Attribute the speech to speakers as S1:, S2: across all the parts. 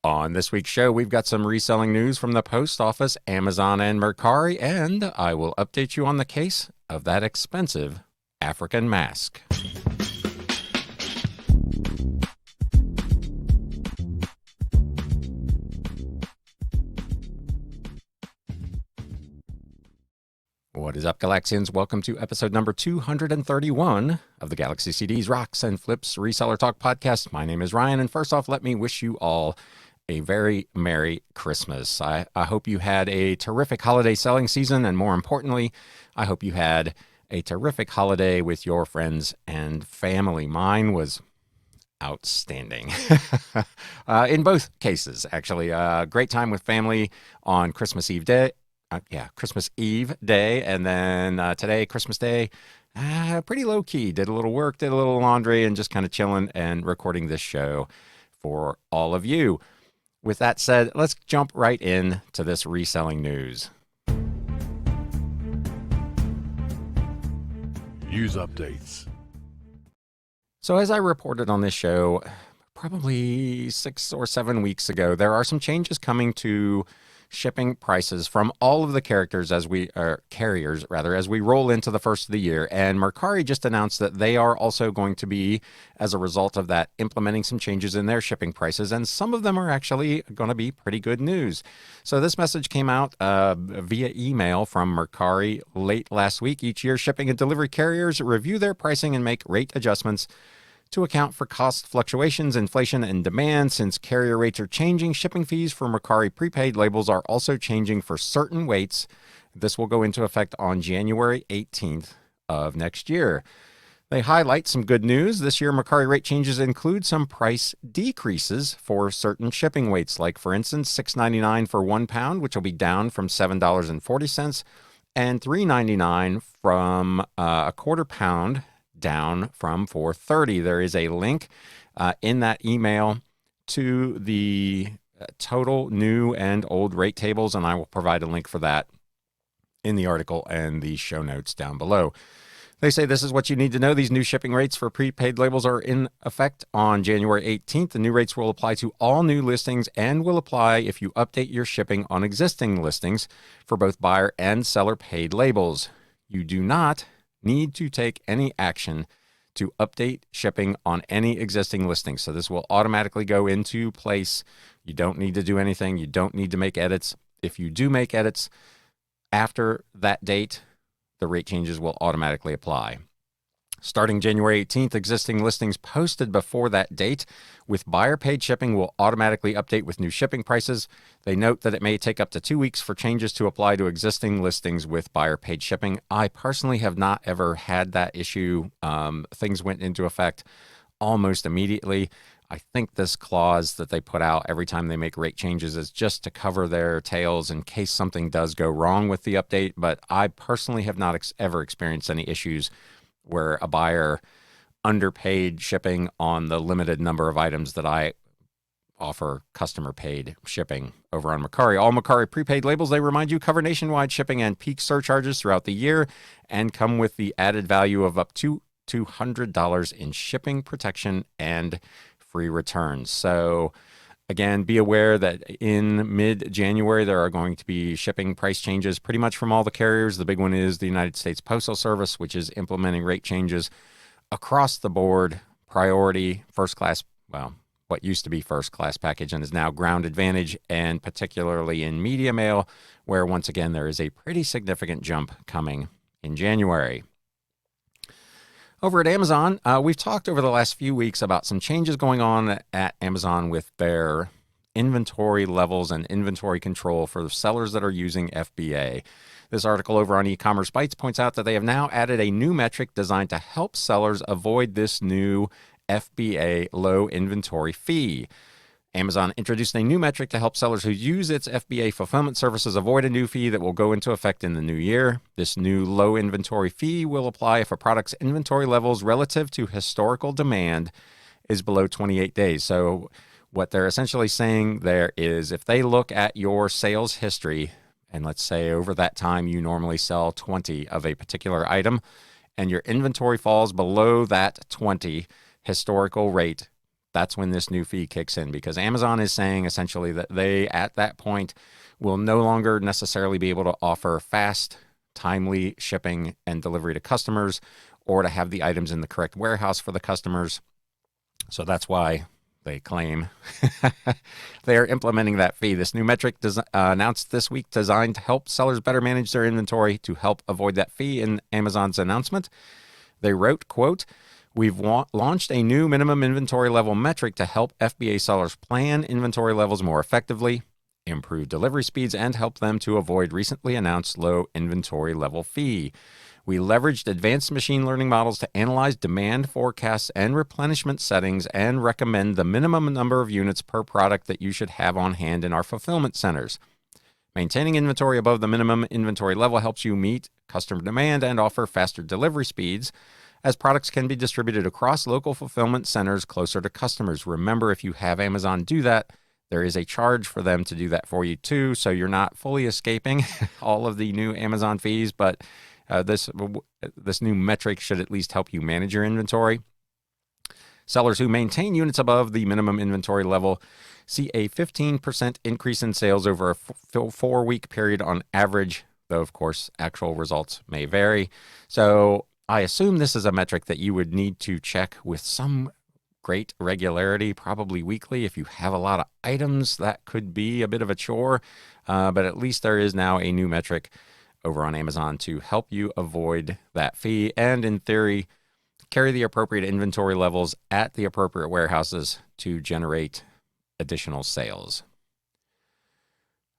S1: On this week's show, we've got some reselling news from the post office, Amazon, and Mercari, and I will update you on the case of that expensive African mask. What is up, Galaxians? Welcome to episode number 231 of the Galaxy CDs, Rocks, and Flips Reseller Talk podcast. My name is Ryan, and first off, let me wish you all a very Merry Christmas. I hope you had a terrific holiday selling season, and more importantly, I hope you had a terrific holiday with your friends and family. Mine was outstanding. In both cases, actually. Great time with family on Christmas Eve Day. Christmas Eve Day, and then today, Christmas Day, pretty low-key. Did a little work, did a little laundry, and just kind of chilling and recording this show for all of you. With that said, let's jump right in to this reselling news.
S2: News updates.
S1: So as I reported on this show probably 6 or 7 weeks ago, there are some changes coming to shipping prices from all of the carriers as we roll into the first of the year. And Mercari just announced that they are also going to be, as a result of that, implementing some changes in their shipping prices. And some of them are actually going to be pretty good news. So this message came out via email from Mercari late last week. Each year, shipping and delivery carriers review their pricing and make rate adjustments to account for cost fluctuations, inflation, and demand. Since carrier rates are changing, shipping fees for Mercari prepaid labels are also changing for certain weights. This will go into effect on January 18th of next year. They highlight some good news. This year, Mercari rate changes include some price decreases for certain shipping weights, like, for instance, $6.99 for 1 pound, which will be down from $7.40, and $3.99 from a quarter pound, down from $4.30. There is a link in that email to the total new and old rate tables, and I will provide a link for that in the article and the show notes down below. They say this is what you need to know. These new shipping rates for prepaid labels are in effect on January 18th. The new rates will apply to all new listings and will apply if you update your shipping on existing listings for both buyer and seller paid labels. You do not need to take any action to update shipping on any existing listings. So this will automatically go into place. You don't need to do anything. You don't need to make edits. If you do make edits after that date, the rate changes will automatically apply. Starting January 18th, existing listings posted before that date with buyer-paid shipping will automatically update with new shipping prices. They note that it may take up to 2 weeks for changes to apply to existing listings with buyer-paid shipping. I personally have not ever had that issue. Things went into effect almost immediately. I think this clause that they put out every time they make rate changes is just to cover their tails in case something does go wrong with the update. But I personally have not ever experienced any issues where a buyer underpaid shipping on the limited number of items that I offer customer paid shipping over on Mercari. All Mercari prepaid labels, they remind you, cover nationwide shipping and peak surcharges throughout the year and come with the added value of up to $200 in shipping protection and free returns. So again, be aware that in mid-January, there are going to be shipping price changes pretty much from all the carriers. The big one is the United States Postal Service, which is implementing rate changes across the board, priority, first class, well, what used to be first class package and is now ground advantage, and particularly in media mail, where once again, there is a pretty significant jump coming in January. Over at Amazon, we've talked over the last few weeks about some changes going on at Amazon with their inventory levels and inventory control for the sellers that are using FBA. This article over on E-commerce Bytes points out that they have now added a new metric designed to help sellers avoid this new FBA low inventory fee. Amazon introduced a new metric to help sellers who use its FBA fulfillment services avoid a new fee that will go into effect in the new year. This new low inventory fee will apply if a product's inventory levels relative to historical demand is below 28 days. So what they're essentially saying there is if they look at your sales history, and let's say over that time you normally sell 20 of a particular item, and your inventory falls below that 20 historical rate, that's when this new fee kicks in, because Amazon is saying essentially that they, at that point, will no longer necessarily be able to offer fast, timely shipping and delivery to customers, or to have the items in the correct warehouse for the customers. So that's why they claim they are implementing that fee. This new metric announced this week, designed to help sellers better manage their inventory to help avoid that fee. In Amazon's announcement, they wrote, quote, "We've launched a new minimum inventory level metric to help FBA sellers plan inventory levels more effectively, improve delivery speeds, and help them to avoid recently announced low inventory level fee. We leveraged advanced machine learning models to analyze demand forecasts and replenishment settings and recommend the minimum number of units per product that you should have on hand in our fulfillment centers. Maintaining inventory above the minimum inventory level helps you meet customer demand and offer faster delivery speeds, as products can be distributed across local fulfillment centers closer to customers. Remember, if you have Amazon do that, there is a charge for them to do that for you too, so you're not fully escaping all of the new Amazon fees, but this new metric should at least help you manage your inventory. Sellers who maintain units above the minimum inventory level see a 15% increase in sales over a 4-week period on average, though, of course, actual results may vary. So I assume this is a metric that you would need to check with some great regularity, probably weekly. If you have a lot of items, that could be a bit of a chore, but at least there is now a new metric over on Amazon to help you avoid that fee and, in theory, carry the appropriate inventory levels at the appropriate warehouses to generate additional sales.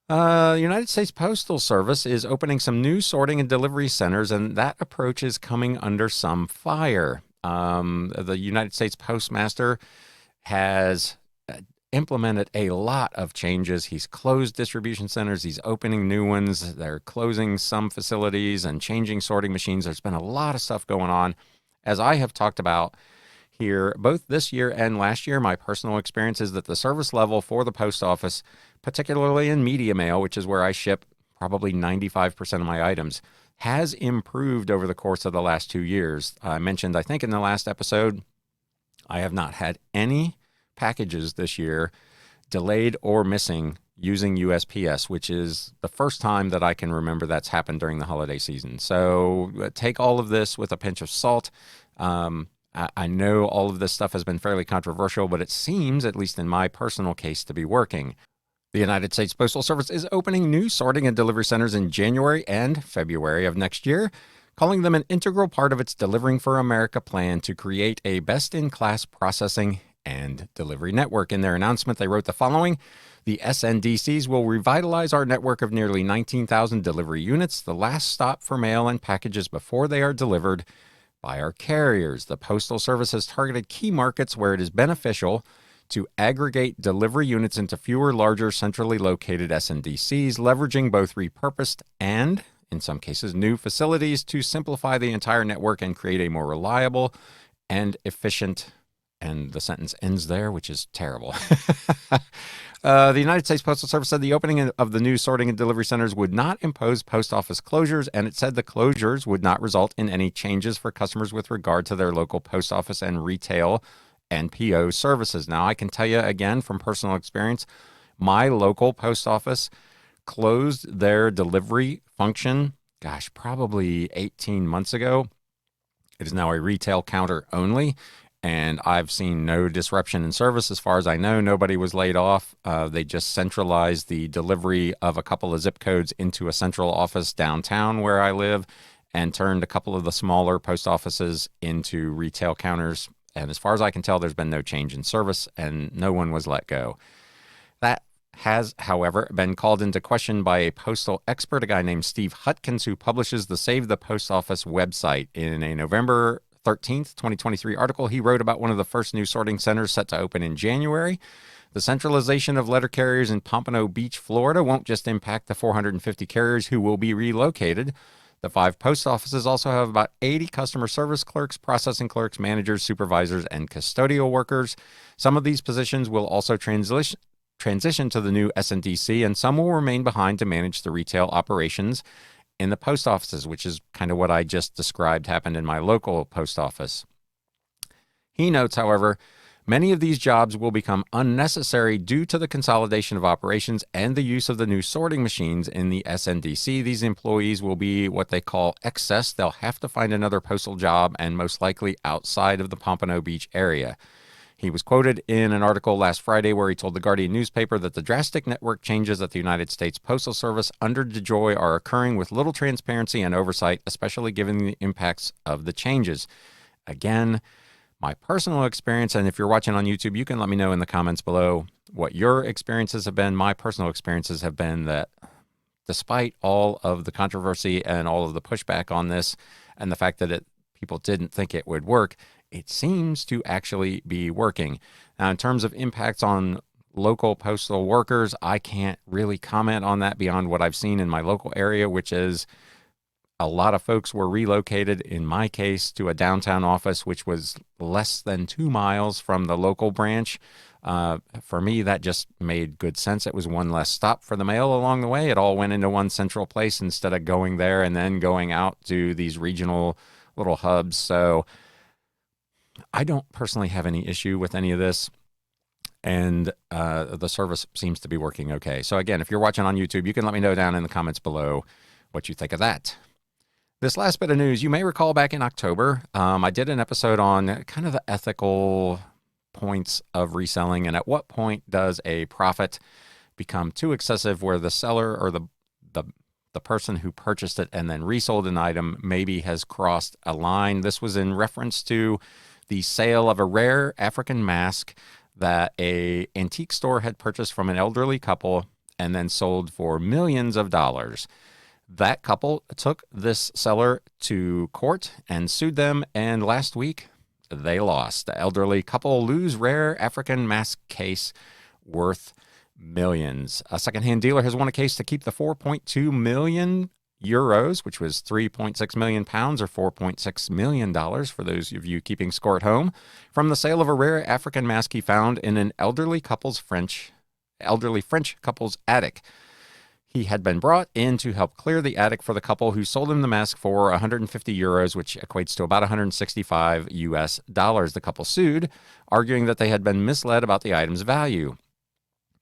S1: The United States Postal Service is opening some new sorting and delivery centers, and that approach is coming under some fire. The United States Postmaster has implemented a lot of changes. He's closed distribution centers. He's opening new ones. They're closing some facilities and changing sorting machines. There's been a lot of stuff going on. As I have talked about here, both this year and last year, my personal experience is that the service level for the post office, particularly in media mail, which is where I ship probably 95% of my items, has improved over the course of the last 2 years. I mentioned, I think in the last episode, I have not had any packages this year delayed or missing using USPS, which is the first time that I can remember that's happened during the holiday season. So take all of this with a pinch of salt. I know all of this stuff has been fairly controversial, but it seems, at least in my personal case, to be working. The United States Postal Service is opening new sorting and delivery centers in January and February of next year, calling them an integral part of its Delivering for America plan to create a best-in-class processing and delivery network. In their announcement, they wrote the following: "The SNDCs will revitalize our network of nearly 19,000 delivery units, the last stop for mail and packages before they are delivered by our carriers. The Postal Service has targeted key markets where it is beneficial to aggregate delivery units into fewer, larger, centrally located SNDCs, leveraging both repurposed and, in some cases, new facilities to simplify the entire network and create a more reliable and efficient," and the sentence ends there, which is terrible. The United States Postal Service said the opening of the new sorting and delivery centers would not impose post office closures, and it said the closures would not result in any changes for customers with regard to their local post office and retail and PO services. Now, I can tell you again from personal experience, my local post office closed their delivery function, probably 18 months ago. It is now a retail counter only, and I've seen no disruption in service. As far as I know, nobody was laid off. They just centralized the delivery of a couple of zip codes into a central office downtown where I live and turned a couple of the smaller post offices into retail counters. And as far as I can tell, there's been no change in service and no one was let go. That has, however, been called into question by a postal expert, a guy named Steve Hutkins, who publishes the Save the Post Office website. In a November 13th, 2023 article, he wrote about one of the first new sorting centers set to open in January. The centralization of letter carriers in Pompano Beach, Florida, won't just impact the 450 carriers who will be relocated. The 5 post offices also have about 80 customer service clerks, processing clerks, managers, supervisors, and custodial workers. Some of these positions will also transition to the new SNDC, and some will remain behind to manage the retail operations in the post offices, which is kind of what I just described happened in my local post office. He notes, however, Many of these jobs will become unnecessary due to the consolidation of operations and the use of the new sorting machines in the SNDC. These employees will be what they call excess. They'll have to find another postal job, and most likely outside of the Pompano Beach area. He was quoted in an article last Friday where he told the Guardian newspaper that the drastic network changes at the United States Postal Service under DeJoy are occurring with little transparency and oversight, especially given the impacts of the changes. Again, my personal experience, and if you're watching on YouTube, you can let me know in the comments below what your experiences have been. My personal experiences have been that despite all of the controversy and all of the pushback on this and the fact that people didn't think it would work, it seems to actually be working. Now, in terms of impacts on local postal workers, I can't really comment on that beyond what I've seen in my local area, which is a lot of folks were relocated, in my case, to a downtown office, which was less than 2 miles from the local branch. For me, that just made good sense. It was one less stop for the mail along the way. It all went into one central place instead of going there and then going out to these regional little hubs. So I don't personally have any issue with any of this. And the service seems to be working okay. So again, if you're watching on YouTube, you can let me know down in the comments below what you think of that. This last bit of news, you may recall back in October, I did an episode on kind of the ethical points of reselling and at what point does a profit become too excessive where the seller or the person who purchased it and then resold an item maybe has crossed a line. This was in reference to the sale of a rare African mask that a antique store had purchased from an elderly couple and then sold for millions of dollars. That couple took this seller to court and sued them, and last week they lost. The elderly couple lose rare African mask case worth millions. A secondhand dealer has won a case to keep the 4.2 million euros, which was 3.6 million pounds or $4.6 million for those of you keeping score at home, from the sale of a rare African mask he found in an elderly French couple's attic. He had been brought in to help clear the attic for the couple who sold him the mask for 150 euros, which equates to about 165 US dollars. The couple sued, arguing that they had been misled about the item's value.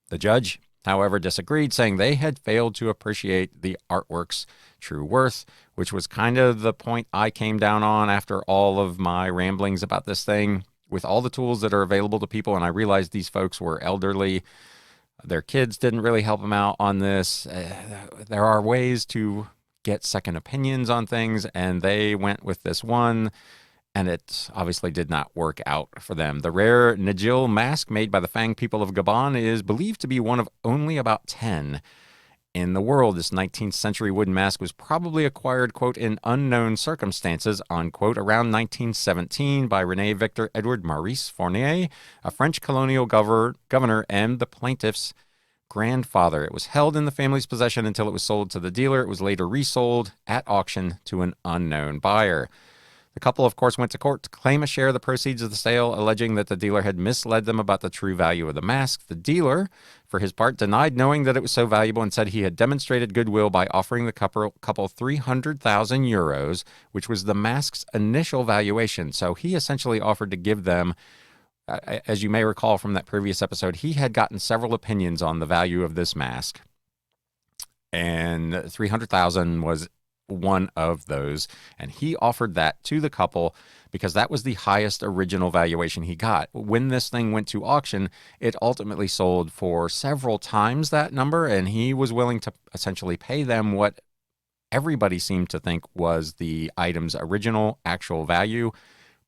S1: The judge, however, disagreed, saying they had failed to appreciate the artwork's true worth, which was kind of the point I came down on after all of my ramblings about this thing. With all the tools that are available to people, and I realized these folks were elderly, their kids didn't really help them out on this. There are ways to get second opinions on things, and they went with this one, and it obviously did not work out for them. The rare Nigil mask made by the Fang people of Gabon is believed to be one of only about 10 in the world. This 19th century wooden mask was probably acquired, quote, in unknown circumstances, unquote, around 1917 by René Victor Edward Maurice Fournier, a French colonial governor and the plaintiff's grandfather. It was held in the family's possession until it was sold to the dealer. It was later resold at auction to an unknown buyer. The couple, of course, went to court to claim a share of the proceeds of the sale, alleging that the dealer had misled them about the true value of the mask. The dealer, for his part, denied knowing that it was so valuable and said he had demonstrated goodwill by offering the couple 300,000 euros, which was the mask's initial valuation. So he essentially offered to give them, as you may recall from that previous episode, he had gotten several opinions on the value of this mask, and 300,000 was one of those, and he offered that to the couple because that was the highest original valuation he got. When this thing went to auction, it ultimately sold for several times that number, and he was willing to essentially pay them what everybody seemed to think was the item's original actual value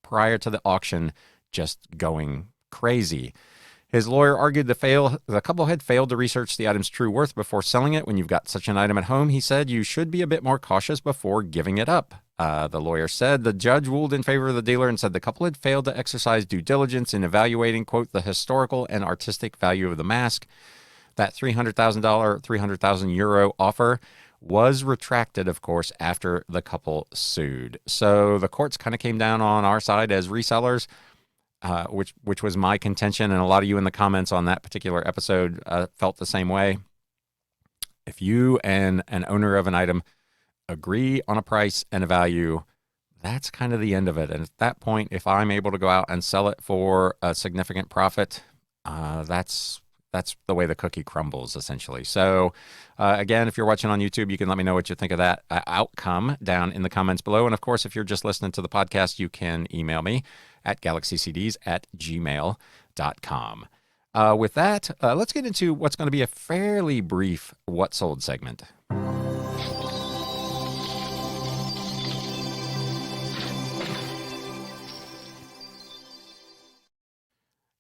S1: prior to the auction just going crazy. His lawyer argued the couple had failed to research the item's true worth before selling it. When you've got such an item at home, he said, you should be a bit more cautious before giving it up. The lawyer said the judge ruled in favor of the dealer and said the couple had failed to exercise due diligence in evaluating, quote, the historical and artistic value of the mask. That $300,000, 300,000 euro offer was retracted, of course, after the couple sued. So the courts kind of came down on our side as resellers. Which was my contention, and a lot of you in the comments on that particular episode felt the same way. If you and an owner of an item agree on a price and a value, that's kind of the end of it. And at that point, if I'm able to go out and sell it for a significant profit, that's the way the cookie crumbles, essentially. So, again, if you're watching on YouTube, you can let me know what you think of that outcome down in the comments below. And of course, if you're just listening to the podcast, you can email me at galaxycds@gmail.com. With that, let's get into what's going to be a fairly brief What Sold segment.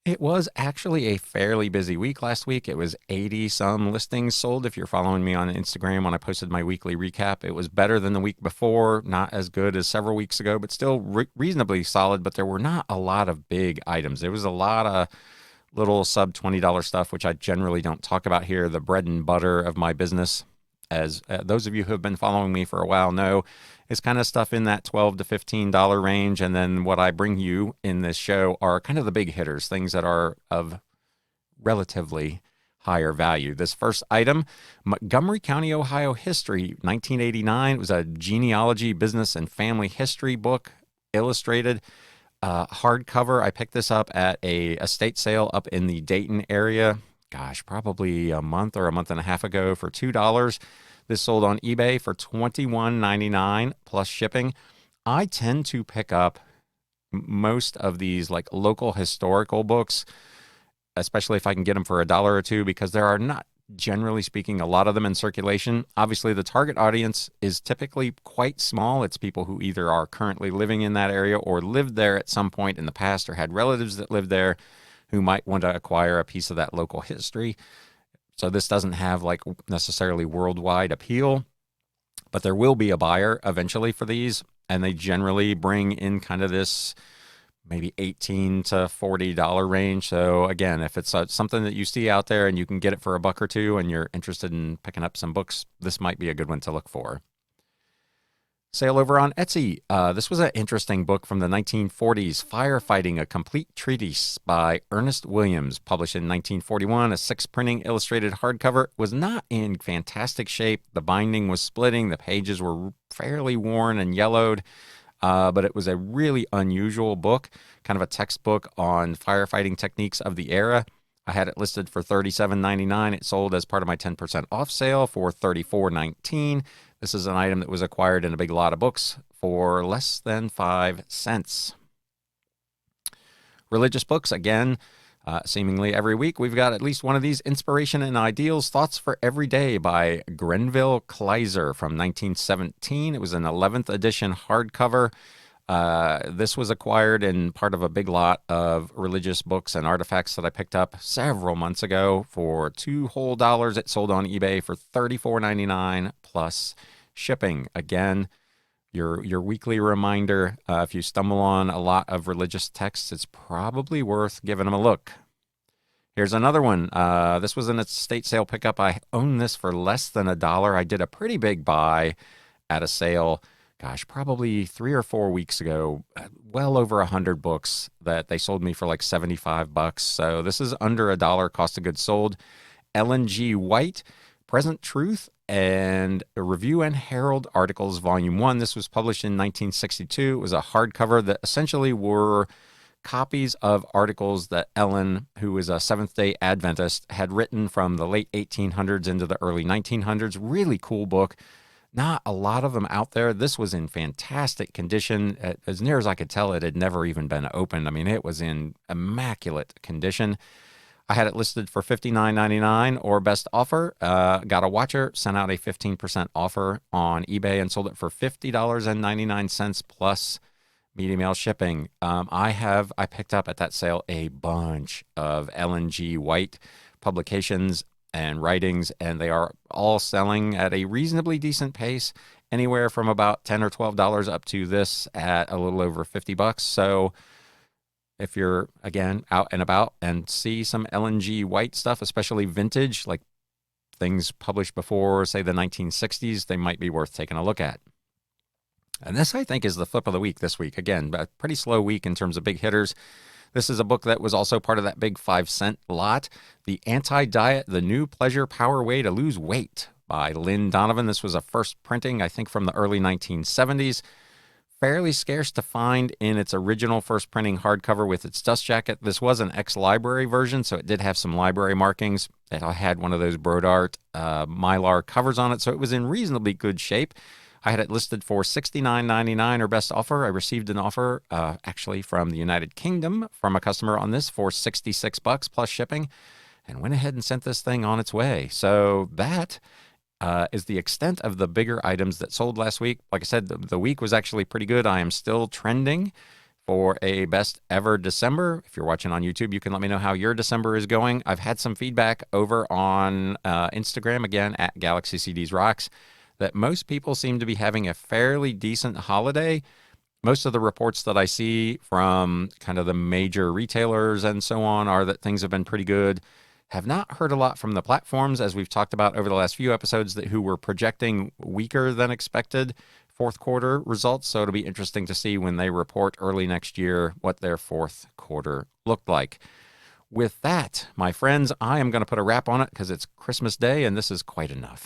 S1: It was actually a fairly busy week last week. It was 80 some listings sold. If you're following me on Instagram when I posted my weekly recap, it was better than the week before, not as good as several weeks ago, but still reasonably solid. But there were not a lot of big items. There was a lot of little sub $20 stuff, which I generally don't talk about here, the bread and butter of my business. As those of you who have been following me for a while know, it's kind of stuff in that $12 to $15 range. And then what I bring you in this show are kind of the big hitters, things that are of relatively higher value. This first item, Montgomery County, Ohio history, 1989. It was a genealogy, business, and family history book, illustrated. Hardcover. I picked this up at a estate sale up in the Dayton area. Gosh, probably a month or a month and a half ago for $2. This sold on eBay for $21.99 plus shipping. I tend to pick up most of these like local historical books, especially if I can get them for $1 or $2, because there are not, generally speaking, a lot of them in circulation. Obviously, the target audience is typically quite small. It's people who either are currently living in that area or lived there at some point in the past or had relatives that lived there who might want to acquire a piece of that local history. So this doesn't have like necessarily worldwide appeal, but there will be a buyer eventually for these, and they generally bring in kind of this maybe $18 to $40 range. So again, if it's something that you see out there and you can get it for $1 or $2 and you're interested in picking up some books, this might be a good one to look for. Sale over on Etsy. This was an interesting book from the 1940s, Firefighting, a Complete Treatise by Ernest Williams, published in 1941, a 6-printing illustrated hardcover. It was not in fantastic shape. The binding was splitting. The pages were fairly worn and yellowed, but it was a really unusual book, kind of a textbook on firefighting techniques of the era. I had it listed for $37.99. It sold as part of my 10% off sale for $34.19. This is an item that was acquired in a big lot of books for less than 5 cents. Religious books, again, seemingly every week, we've got at least one of these. Inspiration and Ideals, Thoughts for Every Day by Grenville Kleiser from 1917. It was an 11th edition hardcover. This was acquired in part of a big lot of religious books and artifacts that I picked up several months ago for $2 whole. It sold on eBay for $34.99 plus shipping. Again, your weekly reminder, if you stumble on a lot of religious texts, it's probably worth giving them a look. Here's another one. This was an estate sale pickup. I own this for less than $1. I did a pretty big buy at a sale, gosh, probably 3 or 4 weeks ago, well over 100 books that they sold me for like $75. So this is under $1 cost of goods sold. Ellen G. White, Present Truth, and Review and Herald Articles, Volume 1. This was published in 1962. It was a hardcover that essentially were copies of articles that Ellen, who is a Seventh-day Adventist, had written from the late 1800s into the early 1900s. Really cool book. Not a lot of them out there. This was in fantastic condition. As near as I could tell, it had never even been opened. I mean, it was in immaculate condition. I had it listed for $59.99 or best offer. Got a watcher, sent out a 15% offer on eBay and sold it for $50.99 plus media mail shipping. I picked up at that sale a bunch of Ellen G. White publications and writings, and they are all selling at a reasonably decent pace, anywhere from about $10 or $12 up to this at a little over $50. So if you're, again, out and about and see some Ellen G. White stuff, especially vintage, like things published before, say, the 1960s, they might be worth taking a look at. And this, I think, is the flip of the week this week. Again, a pretty slow week in terms of big hitters. This is a book that was also part of that big 5-cent lot, The Anti-Diet, The New Pleasure Power Way to Lose Weight by Lynn Donovan. This was a first printing, I think, from the early 1970s. fairly scarce to find in its original first printing hardcover with its dust jacket. This was an ex-library version, so it did have some library markings. It had one of those Brodart Mylar covers on it, so it was in reasonably good shape. I had it listed for $69.99 or best offer. I received an offer actually from the United Kingdom from a customer on this for $66 plus shipping, and went ahead and sent this thing on its way. So that is the extent of the bigger items that sold last week. Like I said, the week was actually pretty good. I am still trending for a best ever December. If you're watching on YouTube, you can let me know how your December is going. I've had some feedback over on Instagram, again, at Galaxy CDs Rocks, that most people seem to be having a fairly decent holiday. Most of the reports that I see from kind of the major retailers and so on are that things have been pretty good. Have not heard a lot from the platforms, as we've talked about over the last few episodes, who were projecting weaker than expected fourth quarter results. So it'll be interesting to see when they report early next year what their fourth quarter looked like. With that, my friends, I am going to put a wrap on it because it's Christmas Day and this is quite enough.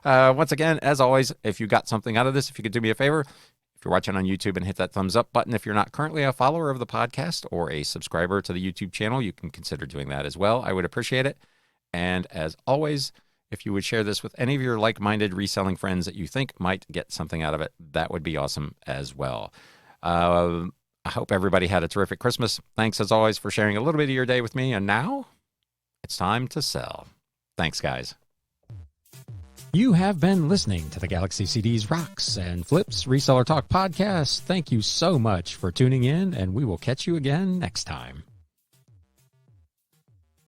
S1: Once again, as always, if you got something out of this, if you could do me a favor, if you're watching on YouTube, and hit that thumbs up button. If you're not currently a follower of the podcast or a subscriber to the YouTube channel, you can consider doing that as well. I would appreciate it. And as always, if you would share this with any of your like-minded reselling friends that you think might get something out of it, that would be awesome as well. I hope everybody had a terrific Christmas. Thanks, as always, for sharing a little bit of your day with me. And now it's time to sell. Thanks, guys. You have been listening to the Galaxy CDs Rocks and Flips Reseller Talk podcast. Thank you so much for tuning in, and we will catch you again next time.